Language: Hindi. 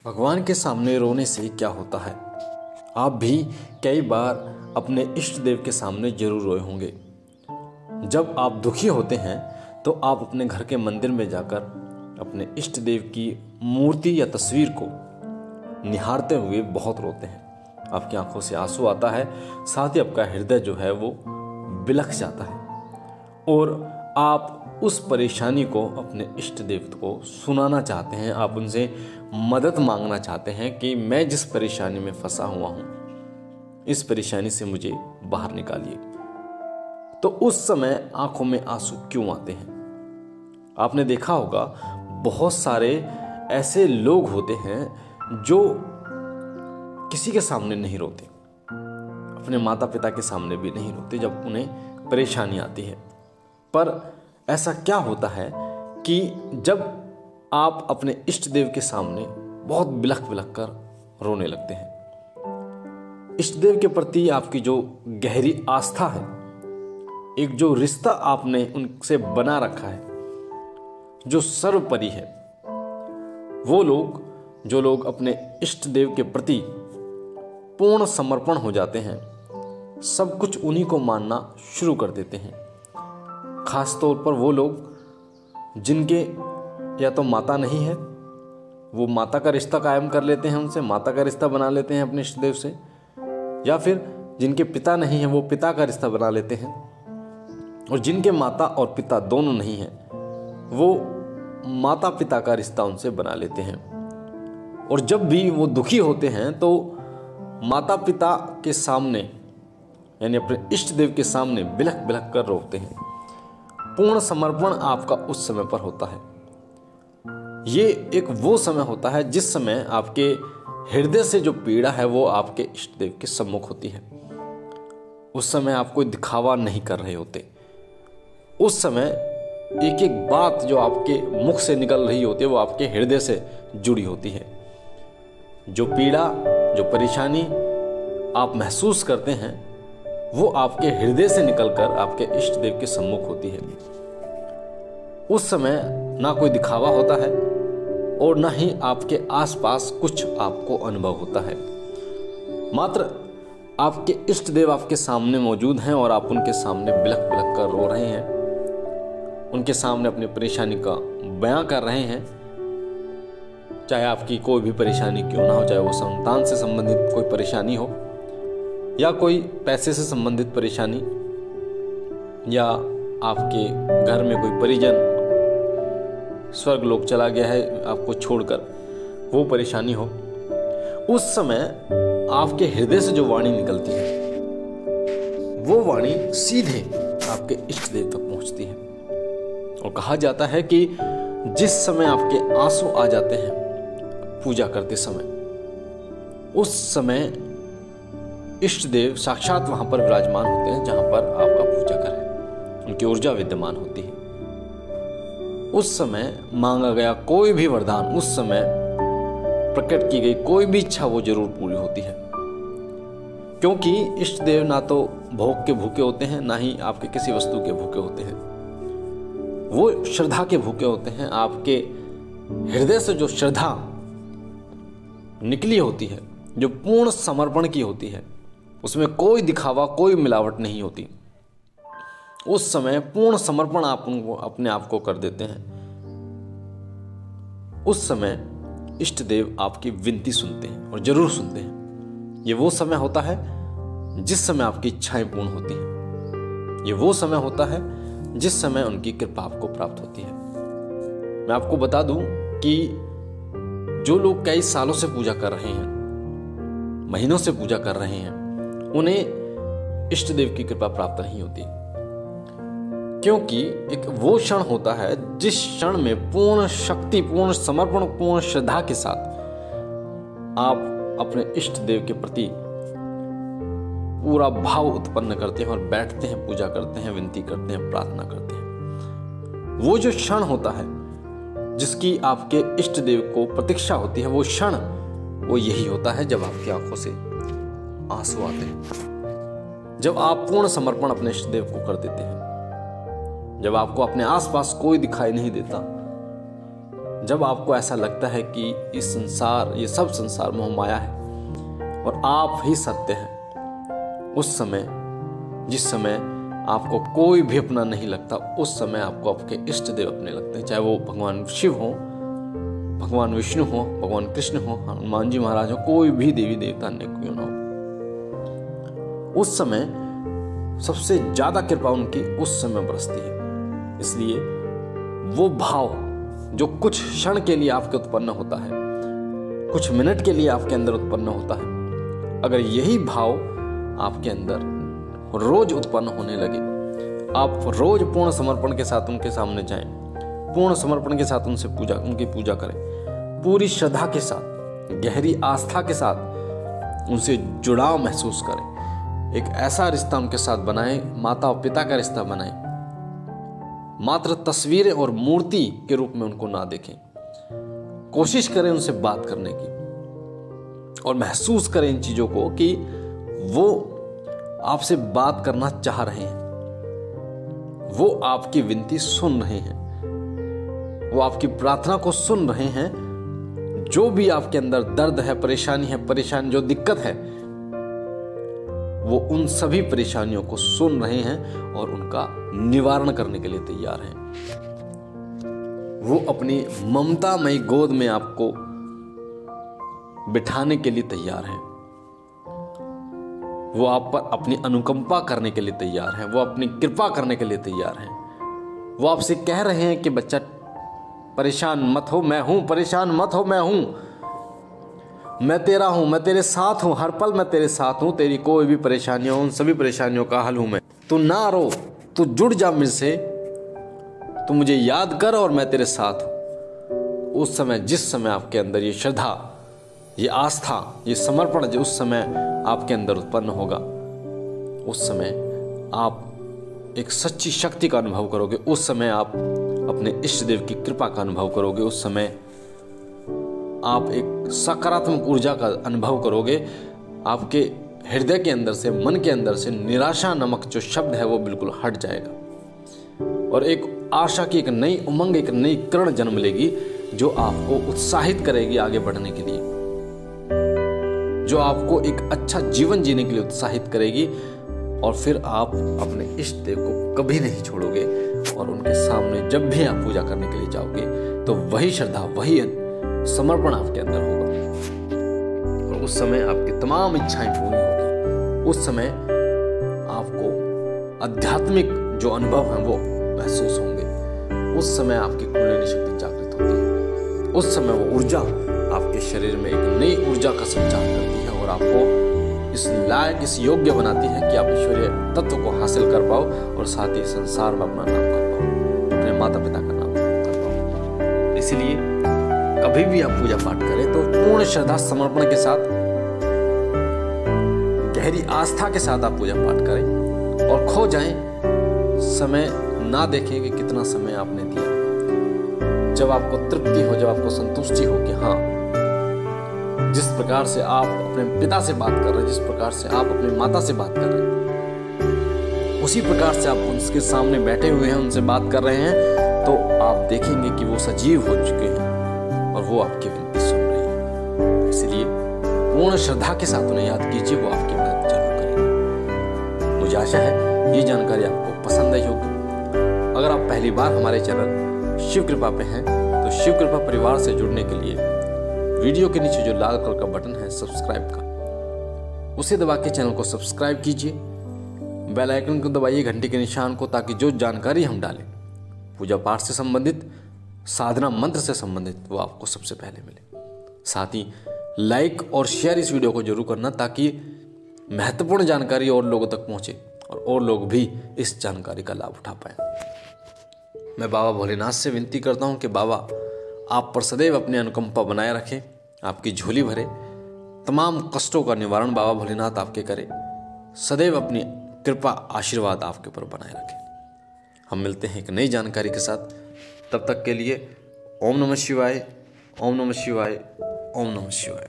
भगवान के सामने रोने से क्या होता है? आप भी कई बार अपने इष्ट देव के सामने जरूर रोए होंगे। जब आप दुखी होते हैं तो आप अपने घर के मंदिर में जाकर अपने इष्ट देव की मूर्ति या तस्वीर को निहारते हुए बहुत रोते हैं। आपकी आंखों से आंसू आता है, साथ ही आपका हृदय जो है वो बिलख जाता है और आप उस परेशानी को अपने इष्ट देव को सुनाना चाहते हैं। आप उनसे मदद मांगना चाहते हैं कि मैं जिस परेशानी में फंसा हुआ हूं, इस परेशानी से मुझे बाहर निकालिए। तो उस समय आंखों में आंसू क्यों आते हैं? आपने देखा होगा बहुत सारे ऐसे लोग होते हैं जो किसी के सामने नहीं रोते, अपने माता पिता के सामने भी नहीं रोते जब उन्हें परेशानी आती है। पर ऐसा क्या होता है कि जब आप अपने इष्ट देव के सामने बहुत बिलख बिलख कर रोने लगते हैं, इष्ट देव के प्रति आपकी जो गहरी आस्था है, एक जो रिश्ता आपने उनसे बना रखा है जो सर्वोपरि है, वो लोग जो लोग अपने इष्ट देव के प्रति पूर्ण समर्पण हो जाते हैं, सब कुछ उन्हीं को मानना शुरू कर देते हैं। खास तौर पर वो लोग जिनके या तो माता नहीं है, वो माता का रिश्ता कायम कर लेते हैं, उनसे माता का रिश्ता बना लेते हैं अपने इष्ट देव से, या फिर जिनके पिता नहीं है वो पिता का रिश्ता बना लेते हैं, और जिनके माता और पिता दोनों नहीं है वो माता पिता का रिश्ता उनसे बना लेते हैं। और जब भी वो दुखी होते हैं तो माता पिता के सामने यानी अपने इष्ट देव के सामने बिलख बिलख कर रोते हैं। पूर्ण समर्पण आपका उस समय पर होता है। ये एक वो समय होता है जिस समय आपके हृदय से जो पीड़ा है वो आपके इष्ट देव के सम्मुख होती है। उस समय आप कोई दिखावा नहीं कर रहे होते। उस समय एक एक बात जो आपके मुख से निकल रही होती है वो आपके हृदय से जुड़ी होती है। जो पीड़ा, जो परेशानी आप महसूस करते हैं वो आपके हृदय से निकलकर आपके इष्ट देव के सम्मुख होती है। उस समय ना कोई दिखावा होता है और ना ही आपके आसपास कुछ आपको अनुभव होता है। मात्र आपके इष्ट देव आपके सामने मौजूद हैं और आप उनके सामने बिलख बिलख कर रो रहे हैं, उनके सामने अपनी परेशानी का बयां कर रहे हैं। चाहे आपकी कोई भी परेशानी क्यों ना हो, चाहे वो संतान से संबंधित कोई परेशानी हो या कोई पैसे से संबंधित परेशानी, या आपके घर में कोई परिजन स्वर्ग लोक चला गया है आपको छोड़कर, वो परेशानी हो, उस समय आपके हृदय से जो वाणी निकलती है वो वाणी सीधे आपके इष्ट देव तक पहुंचती है। और कहा जाता है कि जिस समय आपके आंसू आ जाते हैं पूजा करते समय, उस समय इष्ट देव साक्षात वहां पर विराजमान होते हैं जहां पर आपका पूजा करें, उनकी ऊर्जा विद्यमान होती है। उस समय मांगा गया कोई भी वरदान, उस समय प्रकट की गई कोई भी इच्छा वो जरूर पूरी होती है। क्योंकि इष्ट देव ना तो भोग के भूखे होते हैं, ना ही आपके किसी वस्तु के भूखे होते हैं। वो श्रद्धा के भूखे होते हैं। आपके हृदय से जो श्रद्धा निकली होती है, जो पूर्ण समर्पण की होती है, उसमें कोई दिखावा, कोई मिलावट नहीं होती। उस समय पूर्ण समर्पण आप उनको अपने आप को कर देते हैं। उस समय इष्ट देव आपकी विनती सुनते हैं और जरूर सुनते हैं। ये वो समय होता है जिस समय आपकी इच्छाएं पूर्ण होती हैं। ये वो समय होता है जिस समय उनकी कृपा आपको प्राप्त होती है। मैं आपको बता दूं कि जो लोग कई सालों से पूजा कर रहे हैं, महीनों से पूजा कर रहे हैं, उन्हें इष्ट देव की कृपा प्राप्त नहीं होती। क्योंकि एक वो क्षण होता है जिस क्षण में पूर्ण शक्ति, पूर्ण समर्पण, पूर्ण श्रद्धा के साथ आप अपने इष्ट देव के प्रति पूरा भाव उत्पन्न करते हैं और बैठते हैं, पूजा करते हैं, विनती करते हैं, प्रार्थना करते हैं। वो जो क्षण होता है जिसकी आपके इष्ट देव को प्रतीक्षा होती है, वो क्षण वो यही होता है जब आपकी आंखों से आंसू आते हैं, जब आप पूर्ण समर्पण अपने इष्ट देव को कर देते हैं, जब आपको अपने आसपास कोई दिखाई नहीं देता, जब आपको ऐसा लगता है कि ये सब संसार मोह माया है और आप ही सत्य हैं, उस समय, जिस समय आपको कोई भी अपना नहीं लगता, उस समय आपको आपके इष्ट देव अपने लगते हैं। चाहे वो भगवान शिव हो, भगवान विष्णु हो, भगवान कृष्ण हो, हनुमान जी महाराज हो, कोई भी देवी देवता अन्य क्यों ना हो, उस समय सबसे ज्यादा कृपा उनकी उस समय बरसती है। इसलिए वो भाव जो कुछ क्षण के लिए आपके उत्पन्न होता है, कुछ मिनट के लिए आपके अंदर उत्पन्न होता है, अगर यही भाव आपके अंदर रोज उत्पन्न होने लगे, आप रोज पूर्ण समर्पण के साथ उनके सामने जाएं, पूर्ण समर्पण के साथ उनकी पूजा करें, पूरी श्रद्धा के साथ, गहरी आस्था के साथ उनसे जुड़ाव महसूस करें, एक ऐसा रिश्ता उनके साथ बनाएं, माता और पिता का रिश्ता बनाएं, मात्र तस्वीरें और मूर्ति के रूप में उनको ना देखें। कोशिश करें उनसे बात करने की और महसूस करें इन चीजों को कि वो आपसे बात करना चाह रहे हैं, वो आपकी विनती सुन रहे हैं, वो आपकी प्रार्थना को सुन रहे हैं। जो भी आपके अंदर दर्द है, परेशानी जो दिक्कत है, वो उन सभी परेशानियों को सुन रहे हैं और उनका निवारण करने के लिए तैयार हैं। वो अपनी ममतामयी गोद में आपको बिठाने के लिए तैयार हैं। वो आप पर अपनी अनुकंपा करने के लिए तैयार हैं, वो अपनी कृपा करने के लिए तैयार हैं। वो आपसे कह रहे हैं कि बच्चा परेशान मत हो, मैं हूं, परेशान मत हो, मैं हूं, मैं तेरा हूं, मैं तेरे साथ हूं, हर पल मैं तेरे साथ हूं, तेरी कोई भी परेशानियां, उन सभी परेशानियों का हल हूं मैं। तू ना रो, तू जुड़ जा मुझसे, तू मुझे याद कर और मैं तेरे साथ हूं। उस समय, जिस समय आपके अंदर ये श्रद्धा, ये आस्था, ये समर्पण जो उस समय आपके अंदर उत्पन्न होगा, उस समय आप एक सच्ची शक्ति का अनुभव करोगे, उस समय आप अपने इष्ट देव की कृपा का अनुभव करोगे, उस समय आप एक सकारात्मक ऊर्जा का अनुभव करोगे। आपके हृदय के अंदर से, मन के अंदर से निराशा नामक जो शब्द है वो बिल्कुल हट जाएगा और एक आशा की एक नई उमंग, एक नई किरण जन्म लेगी जो आपको उत्साहित करेगी आगे बढ़ने के लिए, जो आपको एक अच्छा जीवन जीने के लिए उत्साहित करेगी। और फिर आप अपने इष्ट देव को कभी नहीं छोड़ोगे और उनके सामने जब भी आप पूजा करने के लिए जाओगे तो वही श्रद्धा, वही समर्पण आपके अंदर होगा और उस समय आपकी तमाम इच्छाएं पूरी होगी। उस समय आपको आध्यात्मिक जो अनुभव हैं वो महसूस होंगे। उस समय आपकी कुंडलिनी शक्ति जागृत होती है। उस समय वो ऊर्जा आपके शरीर में एक नई ऊर्जा का संचार करती है और आपको इस लायक, इस योग्य बनाती है कि आप ईश्वरीय तत्व को हासिल कर पाओ और साथ ही संसार में अपना नाम कर पाओ, अपने माता पिता का नाम कर पाओ। इसलिए कभी भी आप पूजा पाठ करें तो पूर्ण श्रद्धा समर्पण के साथ, गहरी आस्था के साथ आप पूजा पाठ करें और खो जाएं। समय ना देखें कि कितना समय आपने दिया। जब आपको तृप्ति हो, जब आपको संतुष्टि हो कि हाँ, जिस प्रकार से आप अपने पिता से बात कर रहे हैं, जिस प्रकार से आप अपनी माता से बात कर रहे हैं, उसी प्रकार से आप उनके सामने बैठे हुए हैं, उनसे बात कर रहे हैं, तो आप देखेंगे कि वो सजीव हो चुके हैं और वो आपकी विनती सुन रहे हैं। इसलिए पूर्ण श्रद्धा के साथ उन्हें याद कीजिए, वो आपकी मदद जरूर करेंगे। मुझे आशा है ये जानकारी आपको पसंद आई होगी। अगर आप पहली बार हमारे चैनल शिव कृपा पे हैं तो शिव कृपा परिवार से जुड़ने के लिए वीडियो के नीचे जो लाल कलर का बटन है सब्सक्राइब का, उसे दबा के चैनल को सब्सक्राइब कीजिए। बेल आइकन को दबाइए, घंटी के निशान को, ताकि जो जानकारी हम डालें पूजा पाठ से संबंधित, साधना मंत्र से संबंधित, वो आपको सबसे पहले मिले। साथ ही लाइक और शेयर इस वीडियो को जरूर करना ताकि महत्वपूर्ण जानकारी और लोगों तक पहुंचे और लोग भी इस जानकारी का लाभ उठा पाए। मैं बाबा भोलेनाथ से विनती करता हूं कि बाबा आप पर सदैव अपनी अनुकंपा बनाए रखें, आपकी झोली भरे, तमाम कष्टों का निवारण बाबा भोलेनाथ आपके करे, सदैव अपनी कृपा आशीर्वाद आपके ऊपर बनाए रखें। हम मिलते हैं एक नई जानकारी के साथ, तब तक के लिए ओम नमः शिवाय, ओम नमः शिवाय, ओम नमः शिवाय।